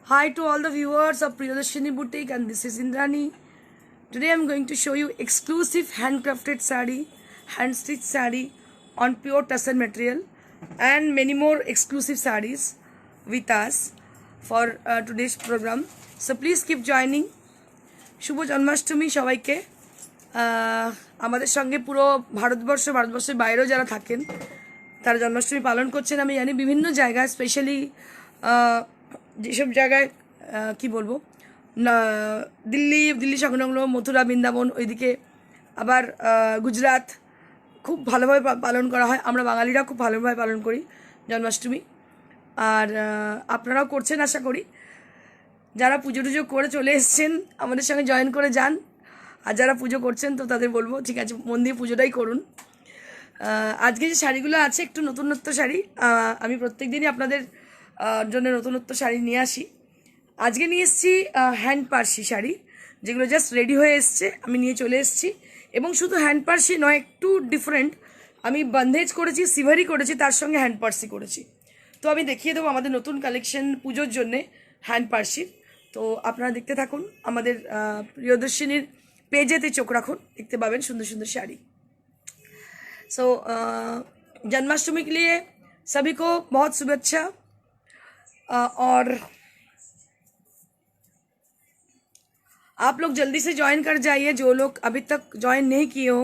Hi to all the viewers of Priyadarshini Boutique, and this is Indrani. Today I am going to show you exclusive handcrafted sari, hand stitched sari on pure tussar material and many more exclusive saris with us for today's program. So please keep joining. শুভ জন্মাষ্টমী সবাইকে। আমাদের সঙ্গে পুরো ভারতবর্ষের বাইরেও যারা থাকেন তারা জন্মাষ্টমী পালন করছেন আমি জানি। বিভিন্ন জায়গায় স্পেশালি যেসব জায়গায় কি বলবো না, দিল্লি সংলগ্ন মথুরা বৃন্দাবন ওইদিকে, আবার গুজরাট খুব ভালোভাবে পালন করা হয়। আমরা বাঙালিরা খুব ভালোভাবে পালন করি জন্মাষ্টমী, আর আপনারাও করছেন আশা করি। যারা পুজো টুজো করে চলে এসছেন আমাদের সঙ্গে জয়েন করে যান, আর যারা পুজো করছেন তো তাদের বলবো ঠিক আছে, মন দিয়ে পুজোটাই করুন। আজকে যে শাড়িগুলো আছে একটু নতুনত্ব শাড়ি, আমি প্রত্যেক দিনই আপনাদের জন্য নতুনত্ব শাড়ি নিয়ে আসি। আজকে নিয়ে এসেছি হ্যান্ড পার্সি শাড়ি, যেগুলো জাস্ট রেডি হয়ে এসছে, আমি নিয়ে চলে এসেছি। এবং শুধু হ্যান্ড পার্সি নয়, একটু ডিফারেন্ট, আমি বন্ধেজ করেছি, সিভারি করেছি, তার সঙ্গে হ্যান্ড পার্সি করেছি। তো আমি দেখিয়ে দেবো আমাদের নতুন কালেকশন পুজোর জন্যে হ্যান্ড পার্সির। তো আপনারা দেখতে থাকুন, আমাদের প্রিয়দর্শিনীর পেজেতে চোখ রাখুন, দেখতে পাবেন সুন্দর সুন্দর শাড়ি। सो जन्माष्टमी के लिए सभी को बहुत शुभेच्छा। और आप लोग जल्दी से ज्वाइन कर जाइए, जो लोग अभी तक ज्वाइन नहीं किए हो,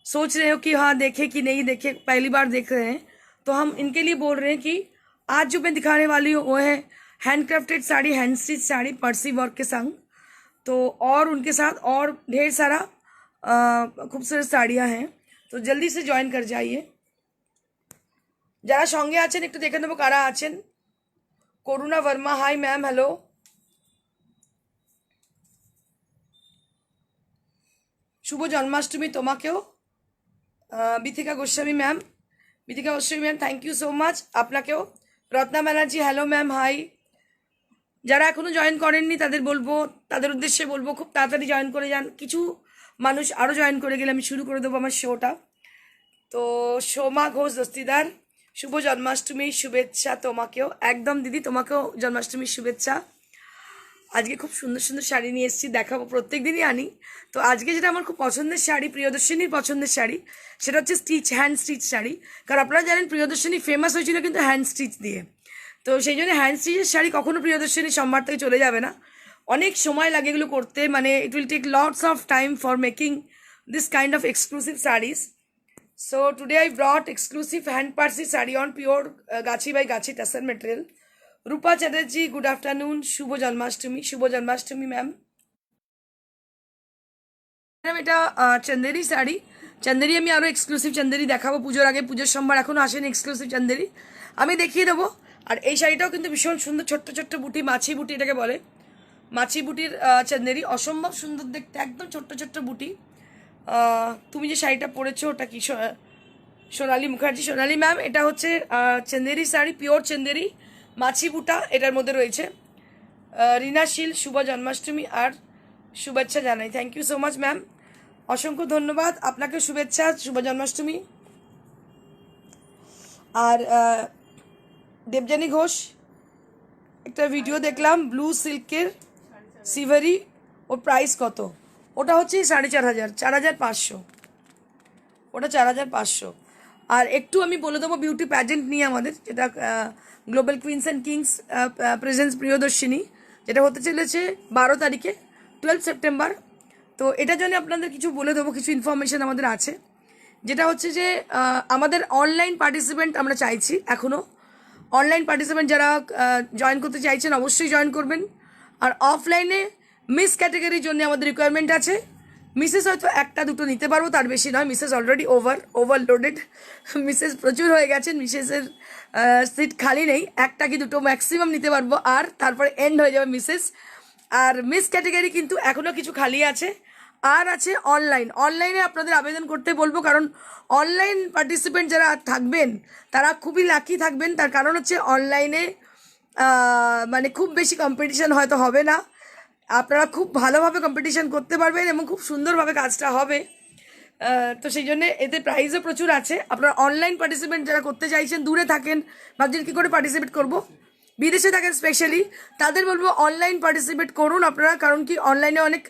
सोच रहे हो कि हाँ देखे कि नहीं देखे, पहली बार देख रहे हैं, तो हम इनके लिए बोल रहे हैं कि आज जो मैं दिखाने वाली हूँ वो है handcrafted sari, hand stitch sari Parsi work के संग। तो और उनके साथ और ढेर सारा खूबसूरत साड़ियाँ हैं, तो जल्दी से जॉइन कर जाइए। যারা সঙ্গে আছেন একটু দেখে নেবো কারা আছেন। Karuna Barma, hi ma'am, hello. শুভ জন্মাষ্টমী তোমাকেও। Bithika Goswami ma'am, thank you so much আপনাকেও। Ratna Banerjee, hello ma'am, hi. যারা এখনো জয়েন করেননি তাদের বলবো, তাদের উদ্দেশ্যে বলবো খুব তাড়াতাড়ি জয়েন করে যান। কিছু মানুষ আরও জয়েন করে গেলে আমি শুরু করে দেবো আমার শোটা। তো সোমা ঘোষ দস্তিদার, শুভ জন্মাষ্টমীর শুভেচ্ছা তোমাকেও। একদম দিদি, তোমাকেও জন্মাষ্টমীর শুভেচ্ছা। আজকে খুব সুন্দর সুন্দর শাড়ি নিয়ে এসেছি, দেখাবো, প্রত্যেক দিনই আনি। তো আজকে যেটা আমার খুব পছন্দের শাড়ি, প্রিয়দর্শিনীর পছন্দের শাড়ি, সেটা হচ্ছে হ্যান্ড স্টিচ শাড়ি। কারণ আপনারা জানেন প্রিয়দর্শিনী ফেমাস হয়েছিল কিন্তু হ্যান্ড স্টিচ দিয়ে। তো সেই জন্য হ্যান্ড স্টিচের শাড়ি কখনো প্রিয়দর্শিনীর সম্ভার থেকে চলে যাবে না। অনেক সময় লাগে এগুলো করতে, মানে it will take lots of time for making this kind of exclusive sarees. So today I brought exclusive hand parsi saree on pure Gachi by Gachi tussar material. Rupa Chatterjee, good afternoon. Shubho Janmashtami ma'am. Madam এটা চন্দেরি শাড়ি। চন্দেরি আমি আরও exclusive Chanderi দেখাবো পুজোর আগে। পুজোর সোমবার এখনও আসেনি এক্সক্লুসিভ চন্দেরি, আমি দেখিয়ে দেবো। আর এই শাড়িটাও কিন্তু ভীষণ সুন্দর, ছোট্ট ছোট্ট বুটি, মাছি বুটি এটাকে বলে, মাছি বুটির চন্দেরি, অসম্ভব সুন্দর দেখতে, একদম ছোট্ট ছোট্ট বুটি। তুমি যে শাড়িটা পরেছো ওটা কি? সোনালী মুখার্জি, সোনালী ম্যাম, এটা হচ্ছে চন্দেরি শাড়ি, পিওর চন্দেরি, মাছি বুটা এটার মধ্যে রয়েছে। রিনা শীল, শুভ জন্মাষ্টমী আর শুভেচ্ছা জানাই। Thank you so much ma'am, অসংখ্য ধন্যবাদ আপনাকে, শুভেচ্ছা, শুভ জন্মাষ্টমী। আর দেবযানী ঘোষ, একটা ভিডিও দেখলাম ব্লু সিল্কের সিভারি, ওর প্রাইস কত? ওটা হচ্ছে 4,500, 4,500, ওটা 4,500। আর একটু আমি বলে দেবো বিউটি প্যাজেন্ট নিয়ে আমাদের, যেটা global queens and kings presents Priyadarshini, যেটা হতে চলেছে 12 তারিখে, 12 সেপ্টেম্বর। তো এটার জন্য আপনাদের কিছু বলে দেবো, কিছু ইনফরমেশান আমাদের আছে, যেটা হচ্ছে যে আমাদের অনলাইন পার্টিসিপেন্ট আমরা চাইছি। এখনও অনলাইন পার্টিসিপেন্ট যারা জয়েন করতে চাইছেন অবশ্যই জয়েন করবেন। আর অফলাইনে মিস ক্যাটাগরির জন্য আমাদের রিকোয়ারমেন্ট আছে। মিসেস হয়তো একটা দুটো নিতে পারবো, তার বেশি নয়। মিসেস অলরেডি ওভারলোডেড, মিসেস প্রচুর হয়ে গেছেন, মিসেসের সিট খালি নেই, একটা কি দুটো ম্যাক্সিমাম নিতে পারবো, আর তারপরে এন্ড হয়ে যাবে মিসেস। আর মিস ক্যাটাগরি কিন্তু এখনও কিছু খালি আছে। আর আছে অনলাইনে আপনাদের আবেদন করতে বলবো, কারণ অনলাইন পার্টিসিপেন্ট যারা থাকবেন তারা খুবই লাকি থাকবেন। তার কারণ হচ্ছে অনলাইনে মানে খুব বেশি কম্পিটিশন হয়তো হবে না, আপনারা খুব ভালোভাবে কম্পিটিশন করতে পারবেন এবং খুব সুন্দরভাবে কাজটা হবে। তো সেই জন্য এতে প্রাইজও প্রচুর আছে। আপনারা অনলাইন পার্টিসিপেন্ট যারা করতে চাইছেন, দূরে থাকেন, ভাবছেন কী করে পার্টিসিপেট করবো, বিদেশে থাকেন স্পেশালি তাদের বলবো অনলাইন পার্টিসিপেট করুন আপনারা, কারণ কি অনলাইনে অনেক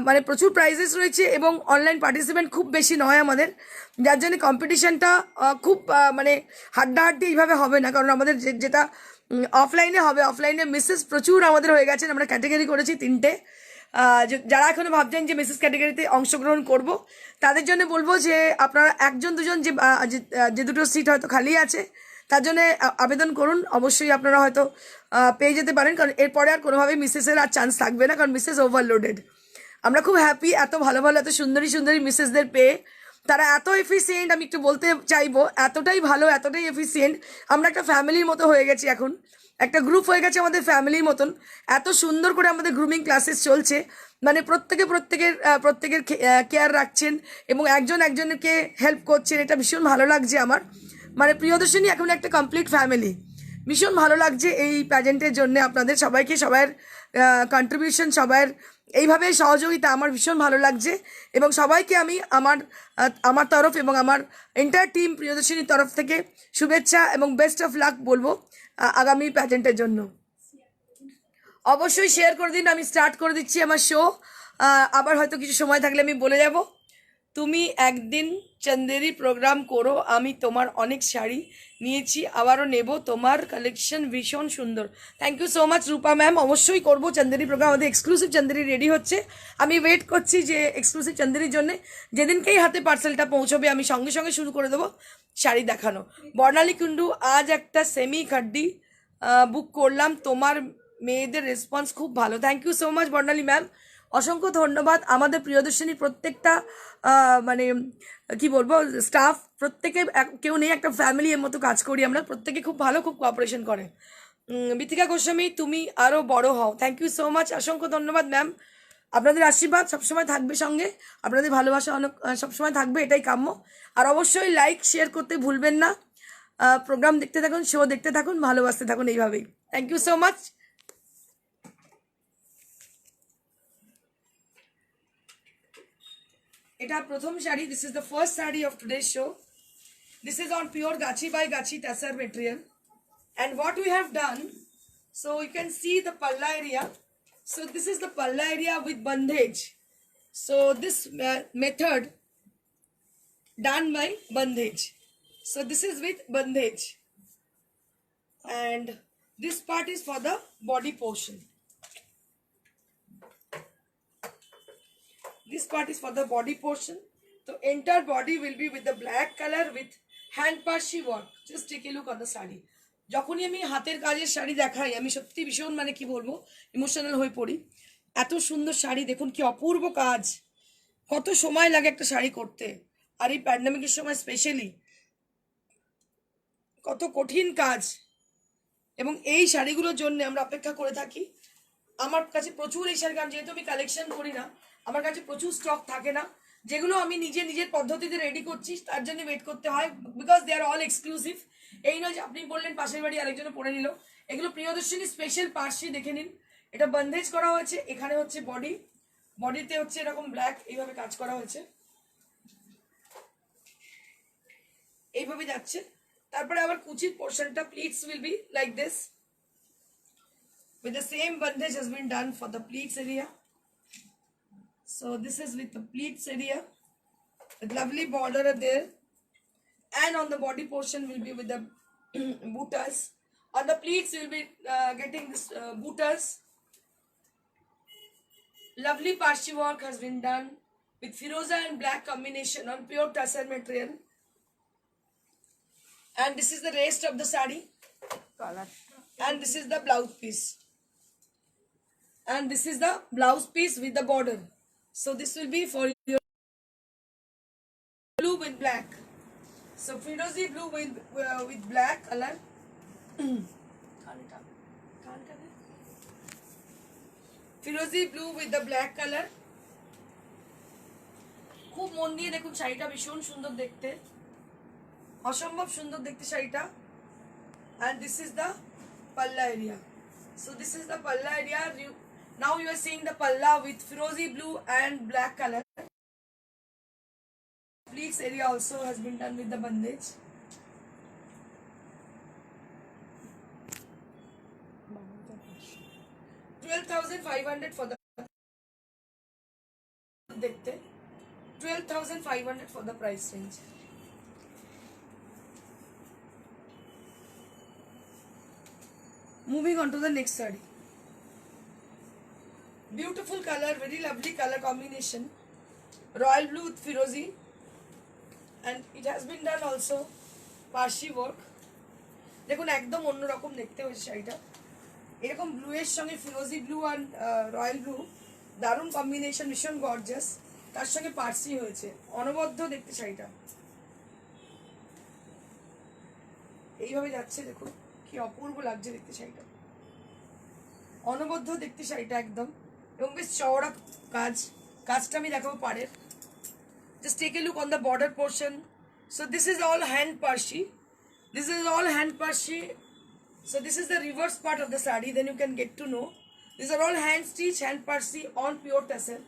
মানে প্রচুর প্রাইজেস রয়েছে এবং অনলাইন পার্টিসিপেন্ট খুব বেশি নয় আমাদের, যার জন্য কম্পিটিশনটা খুব মানে হাড্ডাহাড্ডি এইভাবে হবে না, কারণ আমাদের যেটা অফলাইনে হবে, অফলাইনে মিসেস প্রচুর আমাদের হয়ে গেছেন, আমরা ক্যাটাগরি করেছি 3টে। যারা এখনো ভাবছেন যে মিসেস ক্যাটাগরিতে অংশগ্রহণ করব, তাদের জন্য বলবো যে আপনারা একজন দুজন যে দুটো সিট হয়তো খালি আছে তার জন্য আবেদন করুন, অবশ্যই আপনারা হয়তো পেয়ে যেতে পারেন, কারণ এরপরে আর কোনোভাবেই মিসেসের আর চান্স থাকবে না, কারণ মিসেস ওভারলোডেড। আমরা খুব হ্যাপি এত ভালো ভালো এত সুন্দরী সুন্দরী মিসেসদের পেয়ে, তারা এত এফিসিয়েন্ট, আমি একটু বলতে চাইবো এতটাই ভালো এতটাই এফিসিয়েন্ট, আমরা একটা ফ্যামিলির মতো হয়ে গেছি এখন, একটা গ্রুপ হয়ে গেছে আমাদের ফ্যামিলির মতন, এত সুন্দর করে আমাদের গ্রুমিং ক্লাসেস চলছে, মানে প্রত্যেকের কেয়ার রাখছেন এবং একজন একজনকে হেল্প করছেন, এটা ভীষণ ভালো লাগছে আমার, মানে প্রিয়দর্শিনী এখন একটা কমপ্লিট ফ্যামিলি। ভীষণ ভালো লাগছে এই প্যাজেন্টের জন্য আপনাদের সবাইকে, সবার কন্ট্রিবিউশন, সবার এইভাবে সহযোগিতা আমার ভীষণ ভালো লাগছে, এবং সবাইকে আমি আমার তরফ এবং আমার এন্টায়ার টিম প্রিয়দর্শিনীর তরফ থেকে শুভেচ্ছা এবং বেস্ট অফ লাক বলবো আগামী প্যাজেন্টের জন্য। অবশ্যই শেয়ার করে দিন, আমি স্টার্ট করে দিচ্ছি আমার শো। আবার হয়তো কিছু সময় থাকলে আমি বলে যাব। তুমি একদিন চন্দেরি প্রোগ্রাম করো, আমি তোমার অনেক শাড়ি নিয়েছি, আবারও নেব, তোমার কালেকশন ভীষণ সুন্দর। Thank you so much Rupa ma'am, অবশ্যই করবো চন্দেরি প্রোগ্রাম, আমাদের এক্সক্লুসিভ চন্দেরি রেডি হচ্ছে, আমি ওয়েট করছি যে এক্সক্লুসিভ চন্দেরির জন্য যেদিনকেই হাতে পার্সেলটা পৌঁছবে আমি সঙ্গে সঙ্গে শুরু করে দেবো শাড়ি দেখানো। বর্ণালী কুন্ডু, আজ একটা সেমি খাড্ডি বুক করলাম, তোমার মেয়েদের রেসপন্স খুব ভালো। Thank you so much Barnali ma'am, অসংখ্য ধন্যবাদ। আমাদের প্রিয়দর্শিনীর প্রত্যেকটা মানে কি বলবো স্টাফ প্রত্যেকে কেউ নেই, একটা ফ্যামিলির মতো কাজ করি আমরা, প্রত্যেকে খুব ভালো, খুব কোঅপারেশন করে। বিথিকা গোস্বামী, তুমি আরও বড় হও। থ্যাংক ইউ সো মাচ, অসংখ্য ধন্যবাদ ম্যাম, আপনাদের আশীর্বাদ সবসময় থাকবে সঙ্গে, আপনাদের ভালোবাসা অনেক সবসময় থাকবে, এটাই কাম্য। আর অবশ্যই লাইক শেয়ার করতে ভুলবেন না, প্রোগ্রাম দেখতে থাকুন, শো দেখতে থাকুন, ভালোবাসতে থাকুন এইভাবেই। Thank you so much. এটা প্রথম শাড়ি, this is the first sari of today's show. This is on pure Gachi by Gachi Tassar material. And what we have done, so you can see the palla area. So this is the palla area with bandhage. So this method done by bandhage. So this is with bandhage. And this part is for the body portion. This part is for the body portion. So entire body will be with the black color with hand pashi work. Just take a look on the sari. যখনই আমি হাতের কাজের শাড়ি দেখাই আমি সত্যি ভীষণ মানে কি বলবো ইমোশনাল হয়ে পড়ি। এত সুন্দর শাড়ি দেখুন, কি অপূর্ব কাজ, কত সময় লাগে একটা শাড়ি করতে, আর এই প্যান্ডামিকের সময় স্পেশালি কত কঠিন কাজ, এবং এই শাড়িগুলোর জন্য আমরা অপেক্ষা করে থাকি। আমার কাছে প্রচুর এই শাড়ি, কারণ যেহেতু আমি কালেকশন করি না আমার কাছে প্রচুর স্টক থাকে না, যেগুলো আমি নিজের পদ্ধতিতে রেডি করছি তার জন্য ওয়েট করতে হয়, because they are all exclusive. এই নয় যে আপনি বললেন পাশের বাড়ি আরেকজনে পরে নিল, এগুলো প্রিয়দর্শিনী স্পেশাল পার্সি, দেখে নিন। এটা বন্ধেজ করা হয়েছে, এখানে হচ্ছে বডিতে হচ্ছে এরকম ব্ল্যাক এইভাবে কাজ করা হয়েছে, এইভাবে যাচ্ছে। তারপরে আবার কুচির পোর্শনটা pleats will be like this, with the same bandage has been done for the pleats area. So this is with the pleats area with lovely border there, and on the body portion will be with the bootas. On the pleats you will be getting this bootas. Lovely parshi work has been done with firoza and black combination on pure tassar material. And this is the rest of the sari, and this is the blouse piece, and this is the blouse piece with the border. So this will be for your blue with black. So Firozi blue with black color. Firozi blue with the black color. খুব মন দিয়ে দেখুন শাড়িটা, ভীষণ সুন্দর দেখতে, অসম্ভব সুন্দর দেখতে শাড়িটা। And this is the palla area. So this is the palla area. Now you are seeing the palla with Firozi blue and black color. Pleats area also has been done with the bandage. 12,500 for the देखते 12,500 for the price range. Moving on to the next saree. Beautiful color, very lovely color combination. Royal blue with firozi, and it has been done also Parsi work. দেখুন একদম অন্যরকম দেখতে হয়েছে শাড়িটা, এরকম blue এর সঙ্গে ফিরোজি ব্লু আর রয়্যাল ব্লু, দারুণ কম্বিনেশন, ভীষণ গর্জাস, তার সঙ্গে পার্সি হয়েছে, অনবদ্য দেখতে শাড়িটা। এইভাবে যাচ্ছে, দেখুন কি অপূর্ব লাগছে দেখতে শাড়িটা, অনবদ্য দেখতে শাড়িটা একদম, এবং বেশ চওড়া কাজ, কাজটা আমি দেখাবো পাড়ের। Just take a look on the border portion. So this is all hand parshi. This is all hand parshi. So this is the reverse part of the sari. Then you can get to know. These are all hand stitch, hand parshi on pure tassel.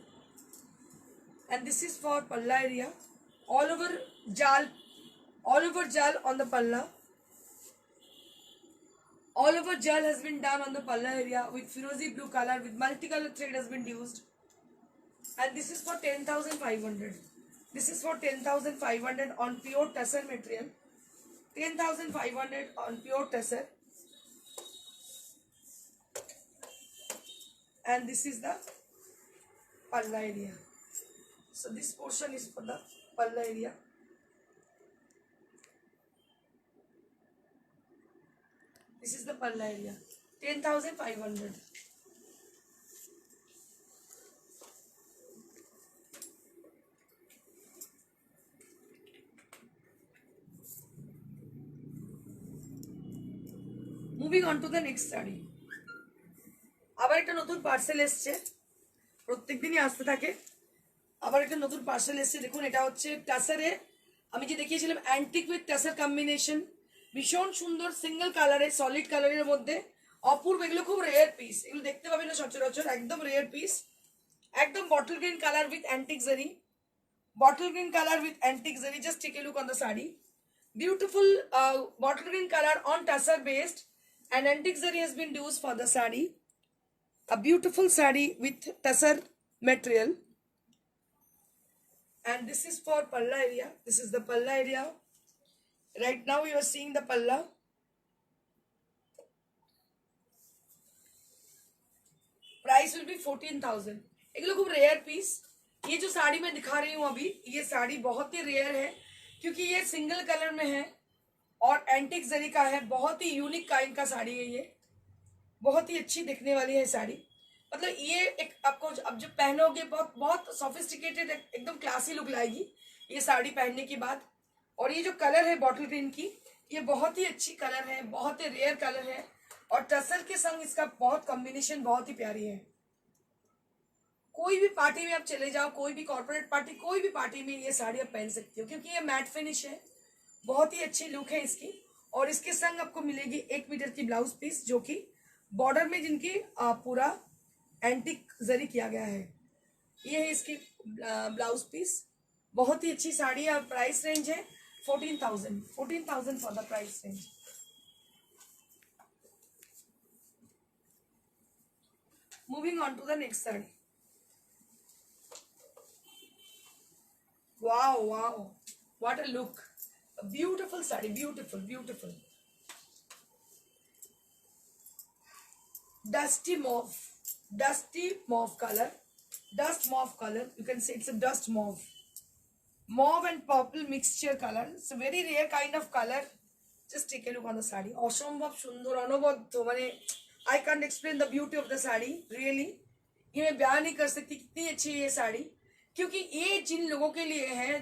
And this is for palla area. All over jal on the palla. All over jal has been done on the palla area with firozi blue color, with multicolor thread has been used. And this is for 10,500. This is for 10,500 on pure tassel material. 10,500 on pure tassel. And this is the palla area. So this portion is for the palla area. This is the palla area. 10,500. Moving on to the next sari. আবার একটা নতুন parcel এসছে, প্রত্যেকদিনই আসতে থাকে, আবার একটা নতুন পার্সেল এসছে। দেখুন এটা হচ্ছে টাসারে, আমি যে দেখিয়েছিলাম অ্যান্টিক উইথ টাসার কম্বিনেশন, ভীষণ সুন্দর সিঙ্গেল কালারের, সলিড কালারের মধ্যে অপূর্ব। এগুলো খুব রেয়ার পিস, এগুলো দেখতে পাবেন না সচরাচর, একদম রেয়ার পিস। একদম bottle green colour with antique জারি, bottle green color with antique zari. Just take a look on the sari. Beautiful bottle green color on tussar based, and antique zari has been used for the sari. A beautiful sari with tussar material. And this is for palla area. This is the palla area. Right now you are seeing the palla. Price will be 14,000. Anglo खूब rare piece. ये जो साड़ी मैं दिखा रही हूँ अभी, ये साड़ी बहुत ही रेयर है क्योंकि ये सिंगल कलर में है और एंटिक जरी का है, बहुत ही यूनिक काइंड का साड़ी है। ये बहुत ही अच्छी दिखने वाली है साड़ी, मतलब ये एक आपको अब जब पहनोगे बहुत बहुत सोफिस्टिकेटेड, एकदम क्लासी लुक लाएगी ये साड़ी पहनने के बाद। और ये जो कलर है बॉटल ग्रीन की, ये बहुत ही अच्छी कलर है, बहुत ही रेयर कलर है, और टसल के संग इसका बहुत कॉम्बिनेशन बहुत ही प्यारी है। कोई भी पार्टी में आप चले जाओ, कोई भी कॉर्पोरेट पार्टी, कोई भी पार्टी में ये साड़ी आप पहन सकती हो क्योंकि ये मैट फिनिश है, बहुत ही अच्छी लुक है इसकी। और इसके संग आपको मिलेगी 1 मीटर की ब्लाउज पीस, जो कि बॉर्डर में जिनकी पूरा एंटिक जरी किया गया है। ये है इसकी ब्लाउज पीस, बहुत ही अच्छी साड़ी है। और प्राइस रेंज है 14,000 for the price range. Moving on to the next sari. Wow, wow, what a look, a beautiful sari, beautiful, beautiful. Dusty mauve color, dust mauve color, you can say it's a dust mauve, mauve and purple mixture color. It's a very rare kind of color. Just take a look on the sari, অসম্ভব সুন্দর, অনবদ্য, মানে I can't explain the beauty of the sari, really ये मैं बयान नहीं कर सकती कितनी अच्छी है ये साड़ी, क्योंकि ये जिन लोगों के लिए है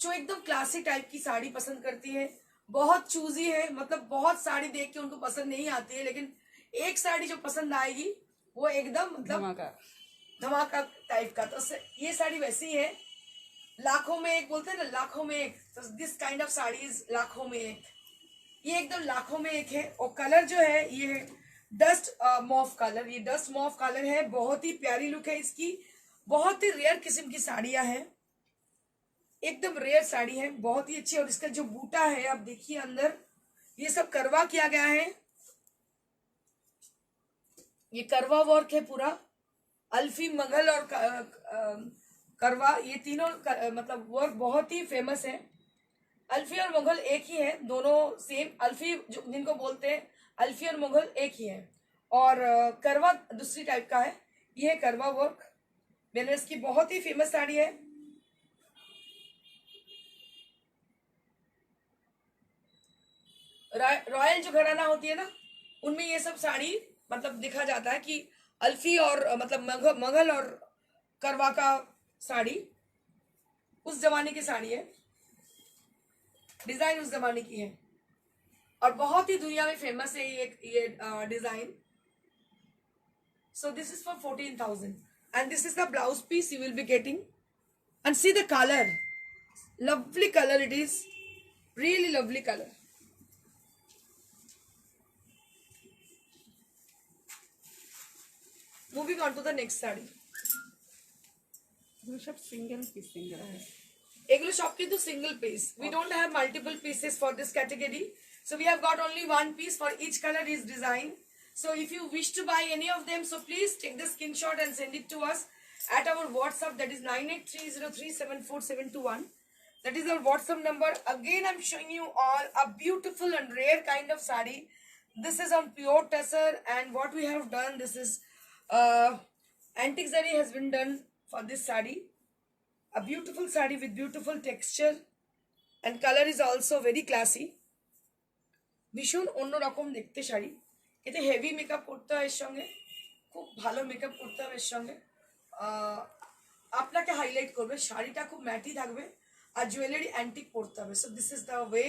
जो एकदम क्लासिक टाइप की साड़ी पसंद करती है, बहुत चूजी है, मतलब बहुत साड़ी देख के उनको पसंद नहीं आती है, लेकिन एक साड़ी जो पसंद आएगी वो एकदम मतलब धमाका टाइप का। तो ये साड़ी वैसी है, लाखों में एक बोलते हैं ना, लाखों में एक। तो this kind of sari is लाखों में एक, ये एकदम लाखों में एक है। और कलर जो है ये डस्ट मॉफ कलर, ये डस्ट मॉफ कलर है, बहुत ही प्यारी लुक है इसकी। बहुत ही रेयर किस्म की साड़ियां हैं, एकदम रेयर साड़ी है, बहुत ही अच्छी। और इसका जो बूटा है आप देखिए अंदर, ये सब करवा किया गया है, ये करवा वर्क है पूरा, अल्फी, मुगल और करवा, ये तीनों मतलब वर्क बहुत ही फेमस है। अल्फी और मुगल एक ही है, दोनों सेम। अल्फी जिनको बोलते हैं, अल्फी और मुगल एक ही है, और करवा दूसरी टाइप का है। ये है करवा वर्क, बेनारस की बहुत ही फेमस साड़ी है। रॉयल जो घराना होती है ना, उनमें ये सब साड़ी मतलब देखा जाता है कि अल्फी और मतलब मुगल और करवा का साड़ी उस जमाने की साड़ी है, डिजाइन उस जमाने की है, और बहुत ही दुनिया में फेमस है ये design. So this is for 14,000, and this is the blouse piece you will be getting. And see the color, lovely color it is, really lovely color. Moving on to the next saree. single piece এগুলো সব কিন্তু single piece, we don't have multiple pieces for this category, so we have got only one piece for each color is design. So if you wish to buy any of them, so please take the screenshot and send it to us at our WhatsApp, that is 9830374721. That is our WhatsApp number. Again, I'm showing you all a beautiful and rare kind of saree. This is on pure tussar, and what we have done, this is antique zari has been done for this saree. A beautiful saree with beautiful texture, and color is also very classy. ভীষণ অন্যরকম দেখতে শাড়ি, এতে heavy makeup করতে হয়, এর সঙ্গে খুব ভালো মেকআপ করতে হবে, এর সঙ্গে আপনাকে হাইলাইট করবে, শাড়িটা খুব ম্যাটি থাকবে, আর জুয়েলারি অ্যান্টিক পরতে হবে। So this is the way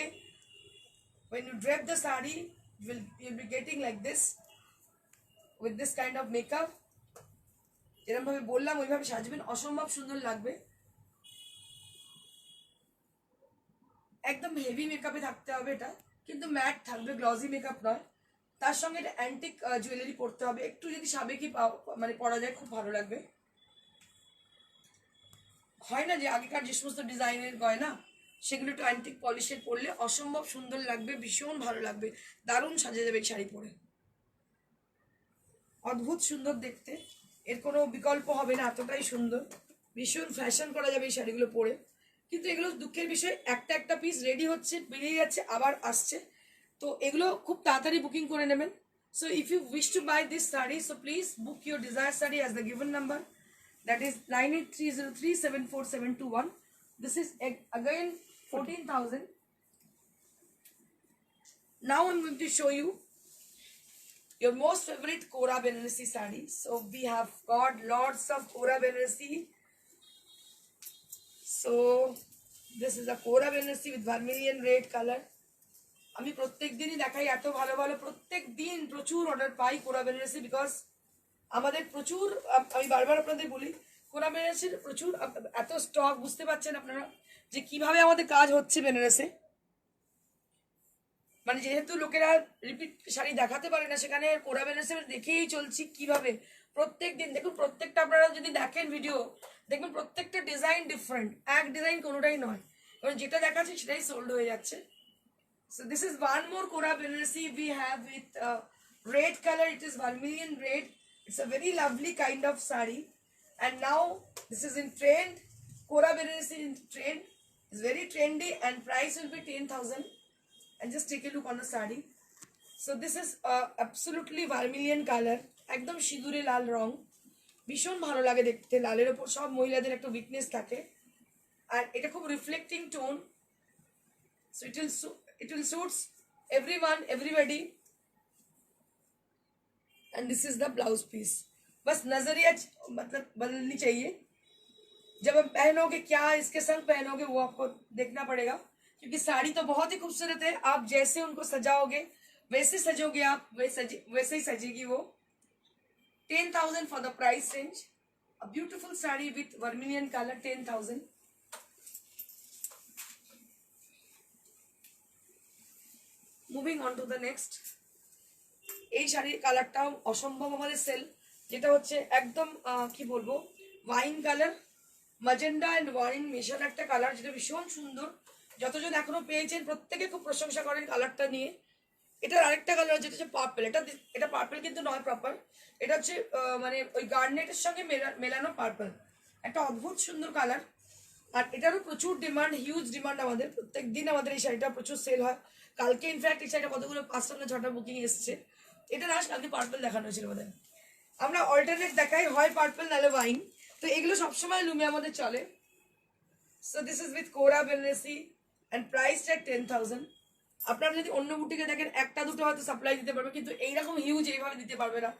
when you drape the saree, you'll be getting like this with this kind of makeup. যেরকম ভাবে বললাম ওইভাবে সাজবেন, অসম্ভব সুন্দর লাগবে। একদম হেভি মেকআপে থাকতে হবে, এটা কিন্তু ম্যাট থাকবে, গ্লসি মেকআপ নয়। তার সঙ্গে এটা অ্যান্টিক জুয়েলারি পরতে হবে, একটু যদি সাবেকি মানে পরা যায় খুব ভালো লাগবে। হয় না যে আগেকার যে সমস্ত ডিজাইনের গয়না, সেগুলো একটু অ্যান্টিক পলিশের পরলে অসম্ভব সুন্দর লাগবে, ভীষণ ভালো লাগবে, দারুণ সাজে যাবে এই শাড়ি পরে, অদ্ভুত সুন্দর দেখতে, এর কোনো বিকল্প হবে না, এতটাই সুন্দর, ভীষণ ফ্যাশন করা যাবে এই শাড়িগুলো পরে। কিন্তু এগুলো দুঃখের বিষয়, একটা একটা পিস রেডি হচ্ছে, বেরিয়ে যাচ্ছে, আবার আসছে, তো এগুলো খুব তাড়াতাড়ি বুকিং করে নেবেন। So if you wish to buy this sari, so please book your desire sari as the given number, that is 9830374721. This is again 14,000. Now I'm going to show you your most favorite Kora Benarasi saree. So we have got lots of Kora Benarasi. So this is a Kora Benarasi with vermilion red color. আমি প্রত্যেক দিনই দেখাই, এত ভালো ভালো প্রত্যেক দিন প্রচুর অর্ডার পাই কোরা বেনারসি, বিকজ আমাদের প্রচুর, আমি বারবার আপনাদের বলি, কোরা বেনারসির প্রচুর এত স্টক, বুঝতে পারছেন আপনারা যে কিভাবে আমাদের কাজ হচ্ছে বেনারসে। মানে যেহেতু লোকেরা রিপিট শাড়ি দেখাতে পারে না, সেখানে কোরা বেনারসি দেখেই চলছি কিভাবে প্রত্যেক দিন। দেখুন প্রত্যেকটা আপনারা যদি দেখেন ভিডিও, দেখবেন প্রত্যেকটা ডিজাইন ডিফারেন্ট, এক ডিজাইন কোনোটাই নয়, কারণ যেটা দেখাচ্ছে সেটাই সোল্ড হয়ে যাচ্ছে। So this is one more Kora Benarasi we have with red color. It is vermilion red. It's a very lovely kind of saree. And now this is in trend. Kora Benarasi in trend. It's very trendy and price will be 10,000. And just take a look on the saree. So this is absolutely vermilion color. একদম সিঁদুরে লাল রং, ভীষণ ভালো লাগে দেখতে, লালের ওপর সব মহিলাদের একটা উইকনেস থাকে, আর এটা খুব reflecting tone. So it will suits everyone, everybody. And this is the blouse piece. बस नजरिया मतलब बदलनी चाहिए, जब आप पहनोगे क्या इसके संग पहनोगे वो आपको देखना पड़ेगा, क्योंकि साड़ी तो बहुत ही खूबसूरत है, आप जैसे उनको सजाओगे वैसे सजोगे आप, वैसे ही सजेगी वो। 10,000 for the price range. A beautiful saree with vermilion color, 10,000. Moving on to the next. এই শাড়ির কালারটাও অসম্ভব আমাদের সেল, যেটা হচ্ছে একদম কি বলবো, wine colour, magenta and wine মেশানো একটা কালার, যেটা ভীষণ সুন্দর। যতজন এখনো পেয়েছেন প্রত্যেকে খুব প্রশংসা করেন কালারটা নিয়ে, এটার আরেকটা কালার যেটা হচ্ছে পার্পল, এটা পার্পল কিন্তু নয় প্রপার, এটা হচ্ছে মানে ওই গার্নেটের সঙ্গে মেলানো পার্পল, একটা অদ্ভুত সুন্দর কালার। আর এটারও প্রচুর ডিমান্ড, হিউজ ডিমান্ড, আমাদের প্রত্যেক দিন আমাদের এই শাড়িটা প্রচুর সেল হয়। কালকে ইনফ্যাক্ট এই শাড়িটা কতগুলো 5টা না 6টা বুকিং এসছে। এটা না কালকে পার্পল দেখানো হয়েছিল আমাদের। আমরা অল্টারনেট দেখাই, হয় পার্পল নাহলে ওয়াইন, তো এগুলো সবসময় লুমে আমাদের চলে। সো দিস ইজ উইথ কোরা বেনারসি অ্যান্ড প্রাইস এট 10,000। আপনারা যদি অন্য বুটিকে দেখেন একটা দুটো হয়তো সাপ্লাই দিতে পারবে, কিন্তু এইরকম হিউজ এইভাবে দিতে পারবে না,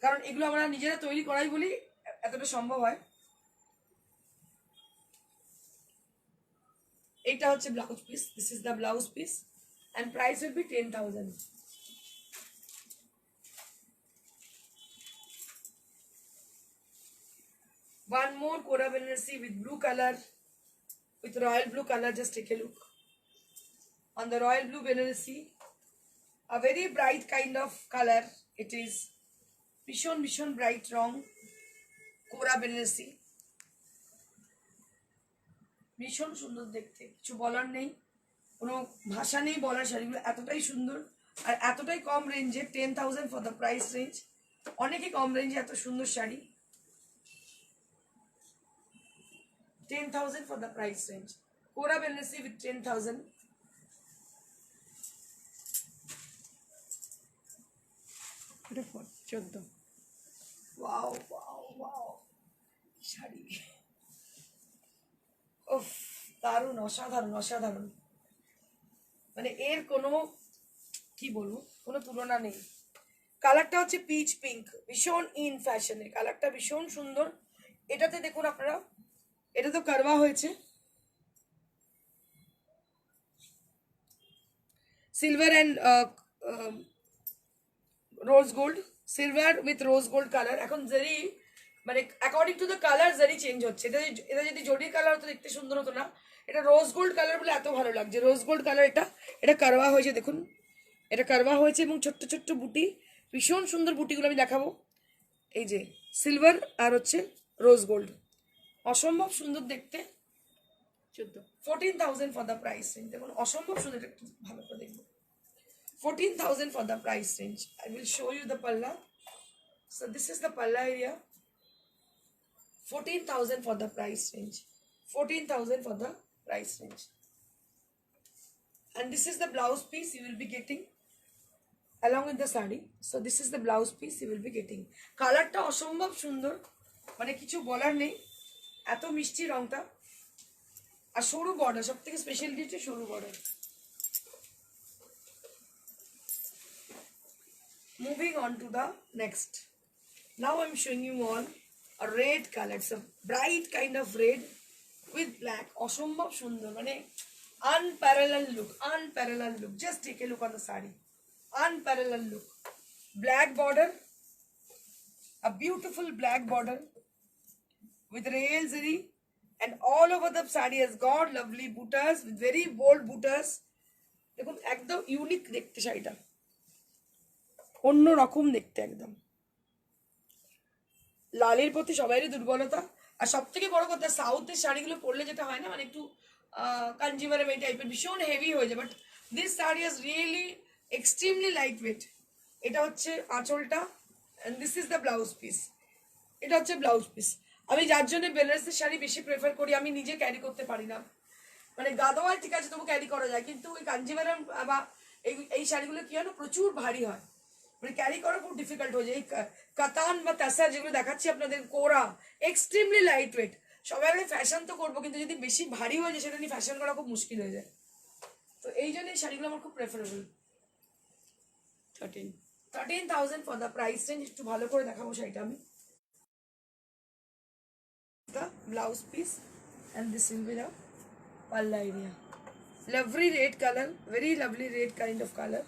কারণ এগুলো আমরা নিজেরা তৈরি করাই বলি এতটা সম্ভব হয়। এইটা হচ্ছে blouse piece, this is the blouse piece and price will be 10,000। One more Kora Banarsi with blue color, with royal blue color. Just take a look on the royal blue Banarsi. A very bright kind of color. It is Bishon bright wrong. Kora Banarsi. ভীষণ সুন্দর দেখতে, কিছু বলার নেই, কোনো ভাষা নেই বলার। শাড়িগুলো এতটাই সুন্দর আর এতটাই কম রেঞ্জে, 10,000 ফর দ্য প্রাইস রেঞ্জ। অনেকে কম রেঞ্জে এত সুন্দর sari, 10,000 for the price range. Kora Banarsi with 10,000. এটা 14। Wow, wow, wow. শাড়ি উফ, দারুণ, অসাধারণ অসাধারণ, মানে এর কোনো কি বলবো, কোনো তুলনা নেই। কালারটা হচ্ছে পিচ পিঙ্ক, ভীষণ ইন ফ্যাশনে, কালারটা ভীষণ সুন্দর। এটাতে দেখুন আপনারা, এটা তো কারওয়া হয়েছে, silver and rose gold, silver with rose gold colour. এখন জারি মানে অ্যাকর্ডিং টু দ্য কালার জারি চেঞ্জ হচ্ছে। এটা যদি জরির কালার হতো দেখতে সুন্দর হতো না, এটা রোজ গোল্ড কালার বলে এত ভালো লাগছে। রোজ গোল্ড কালার, এটা কারওয়া হয়েছে, দেখুন এটা কারওয়া হয়েছে এবং ছোট্ট ছোট্ট বুটি, ভীষণ সুন্দর বুটিগুলো আমি দেখাবো। এই যে সিলভার আর হচ্ছে রোজ গোল্ড, অসম্ভব সুন্দর দেখতে। 14,000 ফর দ্য প্রাইস রেঞ্জ। দেখুন অসম্ভব সুন্দর, একটু ভালো করে দেখবো। 14,000 for the price range. I will show you the palla. So this is the palla area. 14,000 for the price range. 14,000 for the price range. And this is the blouse piece you will be getting along with the sari. So this is the blouse piece you will be getting. Color ta অসম্ভব সুন্দর, মানে কিছু বলার নেই, এত মিষ্টি রংটা। আর সরু বর্ডার, সব থেকে স্পেশালিটি হচ্ছে সরু border. Moving on to the next. Now I'm showing you all a red color. It's a bright kind of red with black. অসম্ভব সুন্দর, মানে unparalleled look, unparalleled look. Just take a look on the sari. Unparalleled look. Black border, a beautiful black border with real zari, and all over the sari has got lovely buttas with very bold buttas. দেখুন একদম unique দেখতে শাড়িটা, অন্য রকম দেখতে একদম। লালের প্রতি সবারই দুর্বলতা, আর সব থেকে বড় কথা সাউথের শাড়িগুলো পরলে যেটা হয় না, মানে একটু কাঞ্জিভারম এই টাইপের ভীষণ হেভি হয়ে যায়, but this sari is really extremely light wait. এটা হচ্ছে আঁচলটা and this is the blouse piece. এটা হচ্ছে ব্লাউজ পিস। আমি যার জন্য বেনারসের শাড়ি বেশি প্রেফার করি, আমি নিজে ক্যারি করতে পারি না, মানে গাদোয়াল ঠিক আছে তবু ক্যারি করা যায়, কিন্তু ওই কাঞ্জিভারম বা এই শাড়িগুলো কি হয় না, প্রচুর ভারী হয়, মানে ক্যারি করা খুব ডিফিকাল্ট হয়ে যায়। এই কাতান বা তাসার যেগুলো দেখাচ্ছি আপনাদের, কোরা এক্সট্রিমলি লাইট ওয়েট। সবাই আমি ফ্যাশন তো করবো, কিন্তু যদি বেশি ভারী হয়ে যায় সেটা নিয়ে ফ্যাশন করা খুব মুশকিল হয়ে যায়। তো এই জন্য এই শাড়িগুলো আমার খুব preferable. 13,000 for the price range. একটু ভালো করে দেখাবো শাড়িটা আমি। The blouse piece and this will be the palla area. Lovely red color, very lovely red kind of color.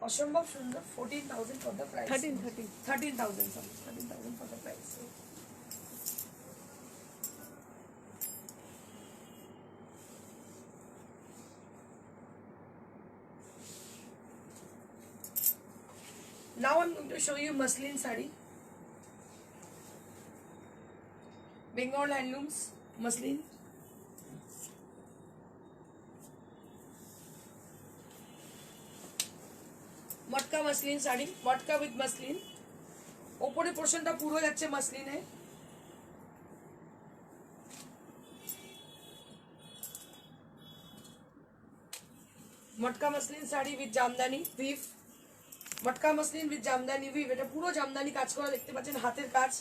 অসম্ভব সুন্দর। 14,000 for the price. 13,000 sorry, 13,000 for the price. Now I'm going to show you muslin sari. Bengal handlooms, muslin. Matka muslin sari, matka with muslin, ওপরে পোর্শনটা পুরো যাচ্ছে মসলিনে। Matka muslin sari with jamdani weave, matka muslin with jamdani weave, এটা পুরো জামদানি কাজ করা, দেখতে পাচ্ছেন হাতের কাজ,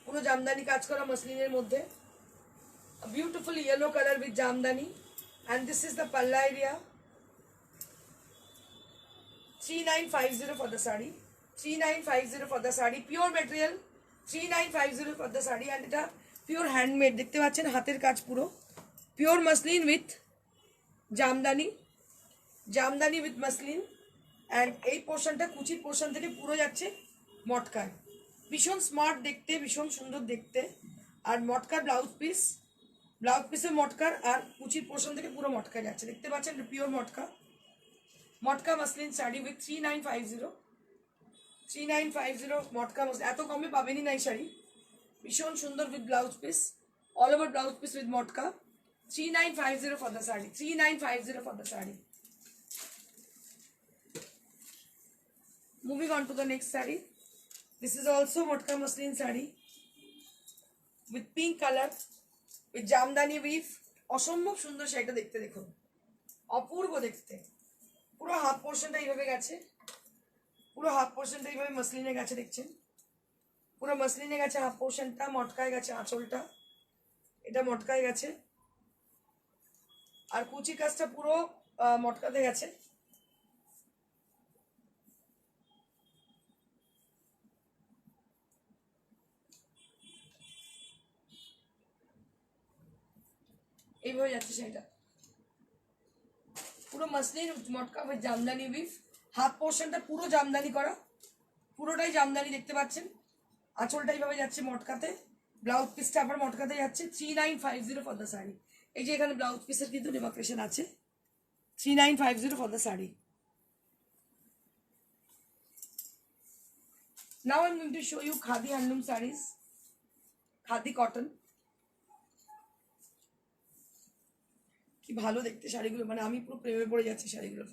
পুরো জামদানি কাজ করা মসলিনের মধ্যে। Beautiful yellow colour with Jamdani, and this is the palla area. 3950 for the sari, 3950 for the sari, pure material, 3950 for the sari, and এটা পিওর হ্যান্ডমেড, দেখতে পাচ্ছেন হাতের কাজ পুরো pure muslin with Jamdani, Jamdani with muslin. And এই পোর্শনটা কুচির পোর্শন থেকে পুরো যাচ্ছে মটকায়, ভীষণ স্মার্ট দেখতে, ভীষণ সুন্দর দেখতে। আর মটকার ব্লাউজ পিস, ব্লাউজ পিসে মটকার আর কুচির পোর্শন থেকে পুরো মটকায় যাচ্ছে, দেখতে পাচ্ছেন pure matka, matka muslin sari with 3950, 3950 matka muslin, এত কমে পাবেনই না এই শাড়ি, ভীষণ সুন্দর with blouse piece, all over blouse piece with matka, 3950 for the saree, 3950 for the saree. Moving on to the next saree. This is also motka muslin saree with pink color with Jamdani weave. অসম্ভব সুন্দর শাড়িটা দেখতে, দেখুন অপূর্ব দেখতে। পুরো half পোর্শনটা এইভাবে গেছে, পুরো হাফ পোর্শনটা এইভাবে মসলিনে গেছে, দেখছেন পুরো মসলিনে গেছে হাফ পোর্শনটা, মটকায় গেছে আঁচলটা, এটা মটকায় গেছে, আর কুচি কাজটা পুরো মটকাতে গেছে। এইভাবে যাচ্ছে সেটা পুরো muslin matka with jamdani we've, half পোর্শনটা পুরো জামদানি করা, পুরোটাই জামদানি দেখতে পাচ্ছেন, আঁচলটা এইভাবে যাচ্ছে মটকাতে, ব্লাউজ পিসটা আবার মটকাতে যাচ্ছে। 3950 ফর দ্য শাড়ি, এই যে এখানে ব্লাউজ পিসের কিন্তু ডেমার্কেশন আছে, 3950 for the saree. Now I'm going to show you khadi handloom sarees, khadi cotton. কি ভালো দেখতে শাড়িগুলো, মানে আমি পুরো প্রেমে পড়ে যাচ্ছি শাড়িগুলো,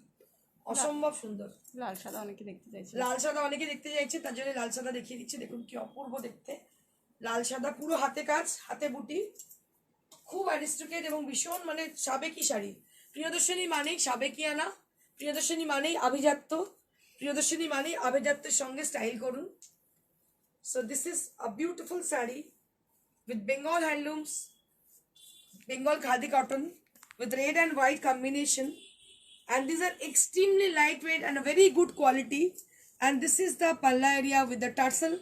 অসম্ভব সুন্দর। লাল সাদা অনেকে দেখতে চাইছে, লাল সাদা অনেকে দেখতে চাইছে, তার জন্য লাল সাদা দেখিয়ে দিচ্ছে, দেখুন কি অপূর্ব দেখতে, লাল সাদা পুরো হাতে কাজ, হাতে বুটি, খুব অ্যারিস্টোক্রেট এবং ভীষণ মানে সাবেকি শাড়ি। প্রিয়দর্শিনী মানেই সাবেকিয়ানা, প্রিয়দর্শিনী মানেই আভিজাত্য, প্রিয়দর্শিনী মানেই আভিজাত্যের সঙ্গে স্টাইল করুন। So this is a beautiful sari with Bengal handlooms, Bengal khadi cotton with red and white combination, and these are extremely lightweight and a very good quality, and this is the palla area with the tassel,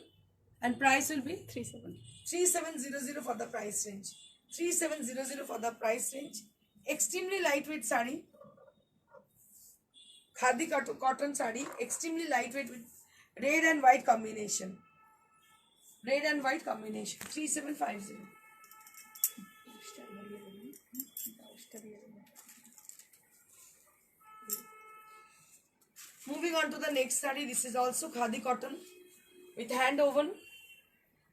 and price will be 3700 for the price range, 3700 for the price range. Extremely lightweight saree, khadi cotton saree, extremely lightweight with red and white combination, red and white combination, 3750. Moving on to the next saree, this is also khadi cotton with hand woven,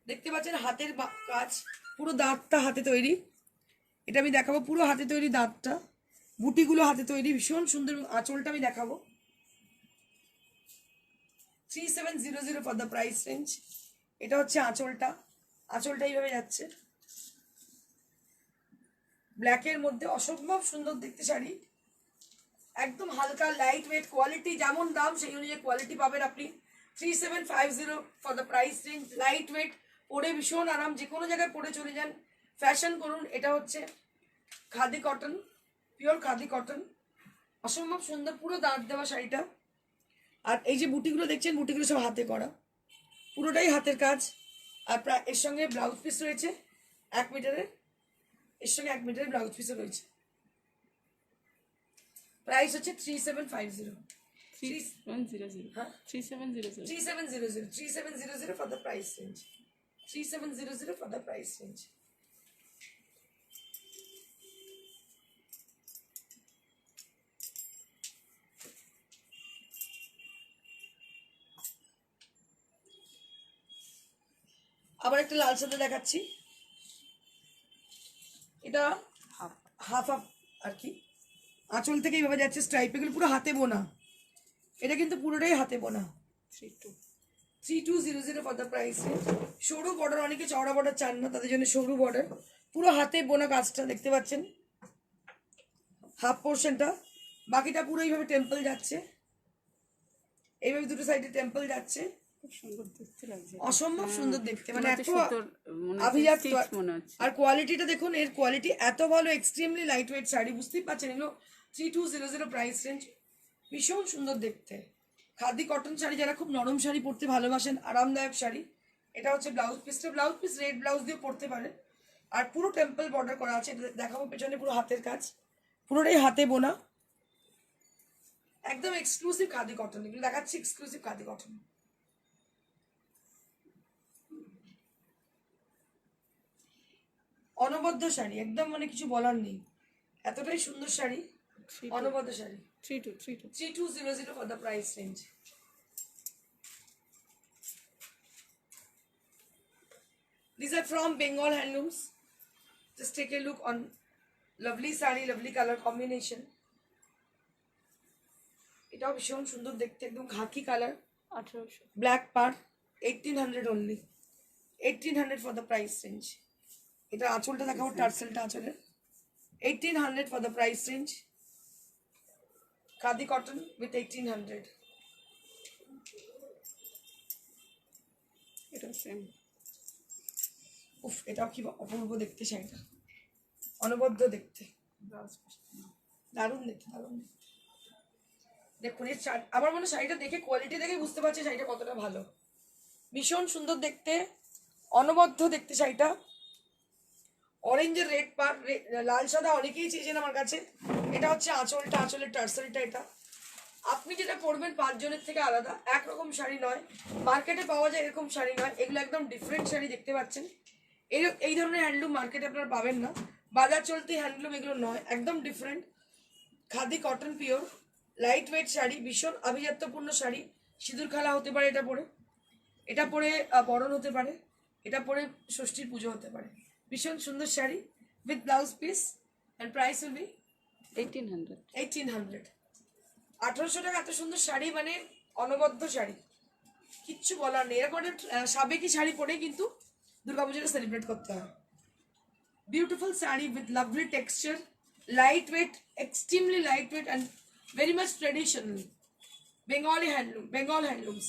দেখতে পাচ্ছেন হাতের কাজ, পুরো দাঁতটা হাতে তৈরি, এটা আমি দেখাবো, পুরো হাতে তৈরি দাঁতটা, বুটিগুলো হাতে তৈরি, ভীষণ সুন্দর। আঁচলটা আমি দেখাবো, 3700 ফর দ্য প্রাইস রেঞ্জ। এটা হচ্ছে আঁচলটা, আঁচলটা এইভাবে যাচ্ছে ব্ল্যাকের মধ্যে, অসম্ভব সুন্দর দেখতে শাড়ি, একদম হালকা লাইট ওয়েট, কোয়ালিটি যেমন দাম সেই অনুযায়ী কোয়ালিটি পাবেন আপনি। 3750 for the price range, light weight, পরে ভীষণ আরাম, যে কোনো জায়গায় পরে চলে যান, ফ্যাশন করুন। এটা হচ্ছে khadi cotton, pure khadi cotton, অসম্ভব সুন্দর পুরো দাঁত দেওয়া শাড়িটা। আর এই যে বুটিগুলো দেখছেন, বুটিগুলো সব হাতে করা, পুরোটাই হাতের কাজ। আর এর সঙ্গে ব্লাউজ পিস রয়েছে 1 মিটারের, এর সঙ্গে 1 মিটারের ব্লাউজ পিসও রয়েছে। প্রাইস হচ্ছে 3750, 3700 for the price range, 3700 for the price range. আবার একটা লাল সাদা দেখাচ্ছি, এটা হাফ হাফ আর কি, আঁচল থেকে এইভাবে যাচ্ছে স্ট্রাইপ, এগুলো পুরো হাতে বোনা, এটা কিন্তু পুরোটাই হাতে বোনা। 3200 ফর দ্য প্রাইস। সরু বর্ডার, অনেকে চওড়া বর্ডার চান না, তাদের জন্য সরু বর্ডার, পুরো হাতে বোনা কাজটা দেখতে পাচ্ছেন। হাফ পোর্শনটা, বাকিটা পুরো এইভাবে টেম্পল যাচ্ছে, এইভাবে দুটো সাইডে টেম্পল যাচ্ছে। খুব সুন্দর দেখতে লাগছে, অসম্ভব সুন্দর দেখতে, মানে এত মনে আভিজাত। মনে হচ্ছে। আর কোয়ালিটিটা দেখুন, এর কোয়ালিটি এত ভালো, এক্সট্রিমলি লাইট ওয়েট শাড়ি, বুঝতেই পারছেন। এগুলো 3200 প্রাইস রেঞ্জ, ভীষণ সুন্দর দেখতে। খাদি কটন শাড়ি, যারা খুব নরম শাড়ি পরতে ভালোবাসেন, আরামদায়ক শাড়ি। এটা হচ্ছে ব্লাউজ পিসটা, ব্লাউজ পিস রেড ব্লাউজ দিয়ে পরতে পারে। আর পুরো টেম্পল বর্ডার করা আছে, এটা দেখাবো পেছনে পুরো হাতের কাজ, পুরোটাই হাতে বোনা, একদম এক্সক্লুসিভ খাদি কটন। এগুলো দেখাচ্ছি এক্সক্লুসিভ খাদি কটন। অনবদ্য শাড়ি, একদম মানে কিছু বলার নেই, এতটাই সুন্দর শাড়ি। অনবদ্য sari 3200 for the price range. These are from Bengal Handlooms. Just take a look on lovely sari, lovely color combination. এটাও ভীষণ সুন্দর দেখতে, একদম খাকি colour, 1800 black per, 1800 only. 1800 for the price range. এটা আঁচলটা দেখাবো, টার্সেলটা আঁচলে, 1800 for the price range. Khadi cotton with 1800. এটা সেম। উফ, এটাও কি অপূর্ব দেখতে শাড়িটা, অনবদ্য দেখতে, দারুণ দেখতে, দারুণ দেখতে। দেখুন এর আমার মনে শাড়িটা দেখে, কোয়ালিটি দেখে বুঝতে পারছি শাড়িটা কতটা ভালো, ভীষণ সুন্দর দেখতে, অনবদ্য দেখতে শাড়িটা। অরেঞ্জের রেড পার, লাল সাদা অনেকেই চেয়েছেন আমার কাছে। এটা হচ্ছে আঁচলটা, আঁচলের টার্সেলটা। এটা আপনি যেটা পরবেন 5 জনের থেকে আলাদা, একরকম শাড়ি নয়, মার্কেটে পাওয়া যায় এরকম শাড়ি নয়, এগুলো একদম ডিফারেন্ট শাড়ি। দেখতে পাচ্ছেন এই ধরনের হ্যান্ডলুম মার্কেটে আপনারা পাবেন না, বাজার চলতি হ্যান্ডলুম এগুলো নয়, একদম different. Khadi cotton pure, light weight sari, ভীষণ আভিজাত্যপূর্ণ শাড়ি। সিঁদুর খেলা হতে পারে এটা পরে, এটা পরে বরণ হতে পারে, এটা পরে ষষ্ঠীর পুজো হতে পারে। ভীষণ সুন্দর sari with blouse piece, and price will be 1800 1800। 1800 টাকা এত সুন্দর শাড়ি, মানে অনবদ্য শাড়ি, কিচ্ছু বলার নেই। এরকম সাবেকি শাড়ি পরে কিন্তু দুর্গাপুজোটা সেলিব্রেট করতে হয়। Beautiful sari with lovely texture, light weight, extremely light weight and very much traditional. Bengali handloom, Bengal handlooms.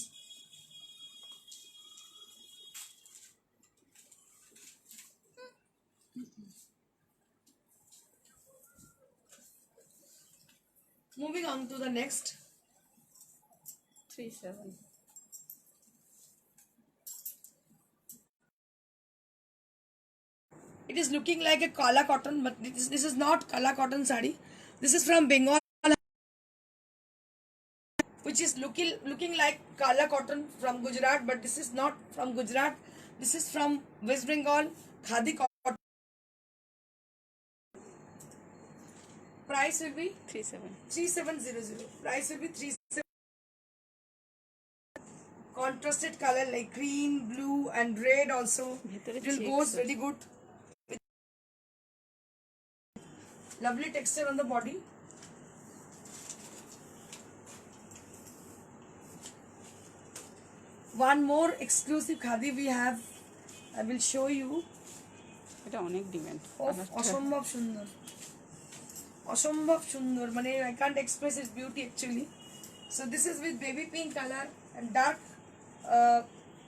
Moving on to the next. 37 It is looking like a kala cotton, but this is not kala cotton sari. This is from Bengal, which is looking like kala cotton from Gujarat, but this is not from Gujarat. This is from West Bengal, khadi cotton. Price will be 3700. Price will be 37. Contrasted color like green, blue, and red also. It will go very good. Lovely texture on the body. One more exclusive khadi we have. I will show you. এটা অনেক demand. অসম্ভব সুন্দর, অসম্ভব সুন্দর, মানে I can't express its beauty actually. So this is with baby pink color and dark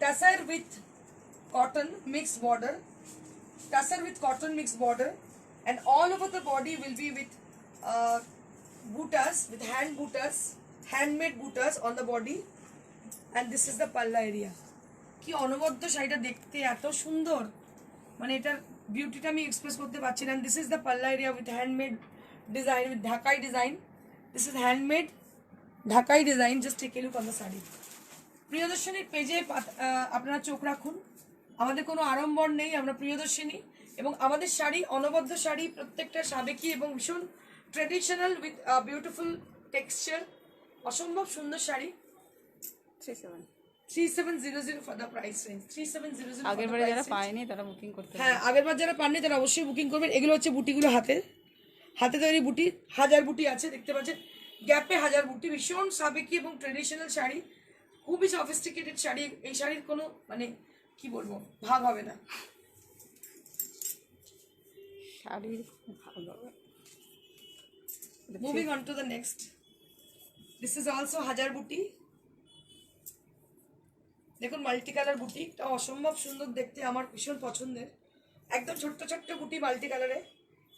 tussar with cotton mixed border, tussar with cotton mixed border, and all over the body will be with buttas, with hand buttas, handmade buttas on the body, and this is the palla area. কি অনবদ্য শাড়িটা দেখতে, এত সুন্দর, মানে এটার বিউটিটা আমি express করতে পারছি না। This is the palla area with handmade design, with Dhakai design. This is handmade Dhakai design. Just take a look on the sari. প্রিয়দর্শিনীর পেজে আপনারা চোখ রাখুন, আমাদের কোনো আড়ম্বর নেই, আমরা প্রিয়দর্শিনী, এবং আমাদের শাড়ি অনবদ্য শাড়ি, প্রত্যেকটা সাবেকি এবং ভীষণ ট্রেডিশনাল উইথ বিউটিফুল টেক্সচার, অসম্ভব সুন্দর sari. 3700 for the price range. 3700 আগেরবারে যারা পায়নি তারা বুকিং করতে হ্যাঁ, আগেরবার যারা পাননি তারা অবশ্যই বুকিং করবেন। এগুলো হচ্ছে বুটিগুলো হাতে তৈরি বুটি, 1000 বুটি আছে, দেখতে পাচ্ছেন। গ্যাপে হাজার বুটি, ভীষণ সাবেকি এবং ট্রেডিশনাল শাড়ি, খুবই সফিস্টিকেটেড শাড়ি। এই শাড়ির কোনো মানে কি বলবো, ভাগ হবে না। শাড়ির ভালো হবে। Moving on to the next, this is also হাজার বুটি। দেখুন মাল্টি কালার বুটি, এটা অসম্ভব সুন্দর দেখতে, আমার ভীষণ পছন্দের। একদম ছোট্ট ছোট্ট বুটি মাল্টি কালারে,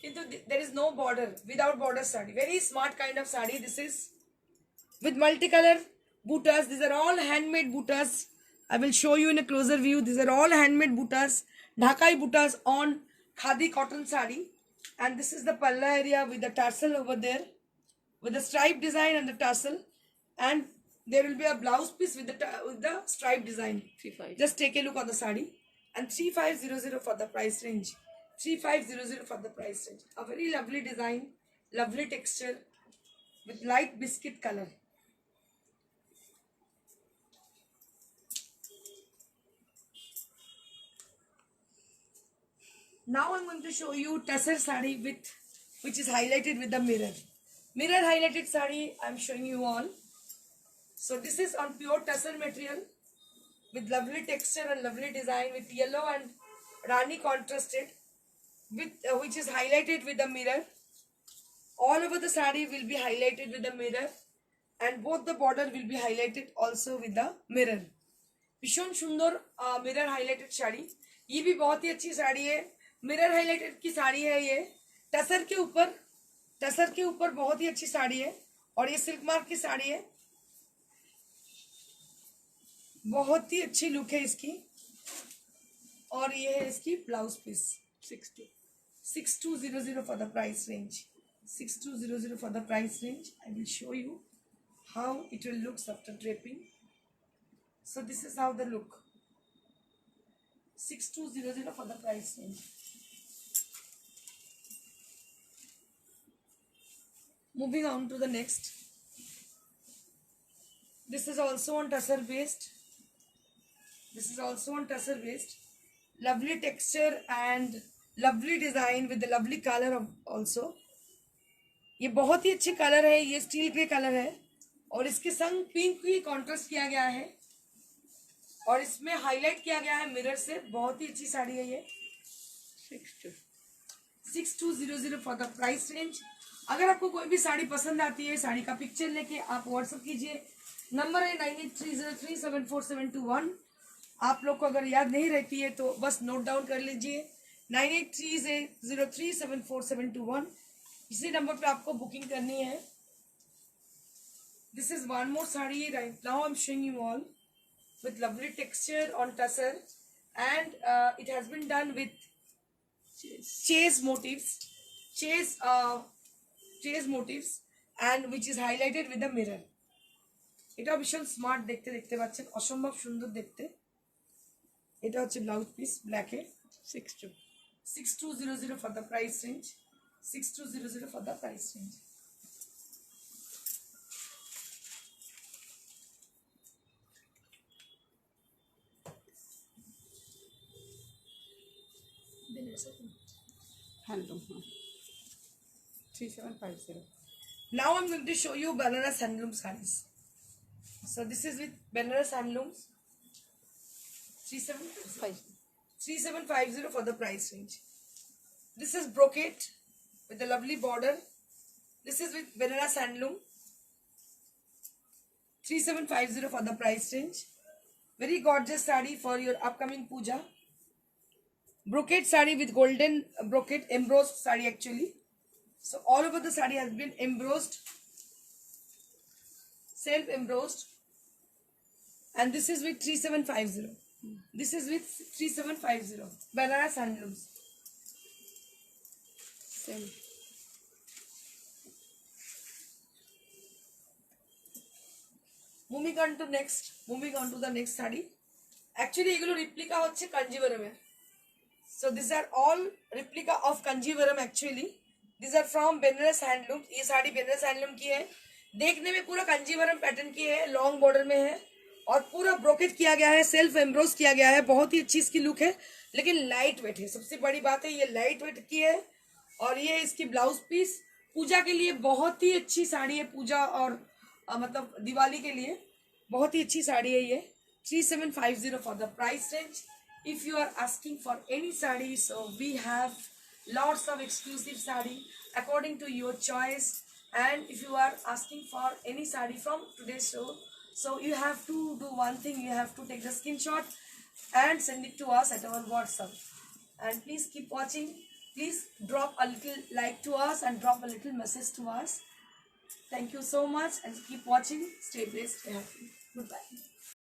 কিন্তু there is no border, without border sari, very smart kind of sari. This is with multicolor buttas. These are all handmade buttas. I will show you in a closer view. These are all handmade buttas, Dhakai buttas on khadi cotton sari. And this is the palla area with the tassel over there, with the stripe design and the tassel. And there will be a blouse piece with the stripe design. 35. Just take a look on the sari. And 3500 for the price range. 3500 for the price range. A very lovely design, lovely texture with light biscuit color. Now I'm going to show you tussar sari with, which is highlighted with the mirror. Mirror highlighted sari I'm showing you all. So this is on pure tussar material with lovely texture and lovely design with yellow and rani contrasted, with which is highlighted with the mirror. All over the sari will be highlighted with the mirror, and both the border will be highlighted also with the mirror. भीषण सुंदर mirror highlighted sari, ये भी बहुत ही अच्छी साड़ी है, mirror highlighted की साड़ी है ये, टसर के ऊपर बहुत ही अच्छी साड़ी है। और ये सिल्क मार्क की साड़ी है, बहुत ही अच्छी लुक है इसकी। और ये है इसकी blouse piece. 6200 for the price range. 6200 for the price range. I will show you how it will look after draping. So this is how the look. 6200 for the price range. Moving on to the next. This is also on tussar based. Lovely texture and lovely design with the lovely color of also. ये बहुत ही अच्छी colour है, ये steel grey colour है और इसके संग pink की कॉन्ट्रास्ट किया गया है और इसमें हाईलाइट किया गया है मिरर से। बहुत ही अच्छी साड़ी है ये। 6200 फॉर द प्राइस रेंज। अगर आपको कोई भी साड़ी पसंद आती है, साड़ी का पिक्चर लेके आप व्हाट्सएप कीजिए। नंबर है 9830374721। आप लोग को अगर याद नहीं रहती है तो बस नोट डाउन कर लीजिए, 9830374721। इसी नंबर पे आपको बुकिंग करनी है। This is one more sari right now I am showing you all with lovely texture on tussar, and it has been done with chase motifs, and which is highlighted with the mirror. এটা ভীষণ smart দেখতে পাচ্ছেন, অসম্ভব সুন্দর দেখতে। এটা হচ্ছে blouse piece ব্ল্যাকে। 6200 for the price range. 6200 for the price range. Handloom. 3750. Now I'm going to show you Banaras handloom sarees. So this is with Banaras handlooms. 3750 for the price range. This is brocade with the lovely border. This is with Banaras handloom. 3750 for the price range. Very gorgeous saree for your upcoming puja. Brocade saree with golden brocade, embossed saree actually. So all over the saree has been embossed, self embossed, and this is with 3750. This is with 3750. Banaras handlooms. Same. Moving on to the next saree. Actually এগুলো replica হচ্ছে কাঞ্জিভারমের। So these are all replica of Kanjivaram actually. These are from Benaras Handloom. ये sari Benaras Handloom की है। देखने में पूरा Kanjeevaram pattern की है, लॉन्ग बॉर्डर में है और पूरा ब्रोकेट किया गया है, सेल्फ एम्ब्रोस किया गया है। बहुत ही अच्छी इसकी लुक है, लेकिन लाइट वेट है। सबसे बड़ी बात है ये लाइट वेट की है। और ये इसकी ब्लाउज पीस पूजा के लिए बहुत ही अच्छी साड़ी है, पूजा और मतलब दिवाली के लिए बहुत ही अच्छी साड़ी है ये. 3750 for the price range. If you are asking for any saree, so we have lots of exclusive saree according to your choice. And if you are asking for any saree from today's show, so you have to do one thing, you have to take the screenshot and send it to us at our WhatsApp. And please keep watching. Please drop a little like to us and drop a little message to us. Thank you so much and keep watching. Stay blessed, stay happy. Goodbye.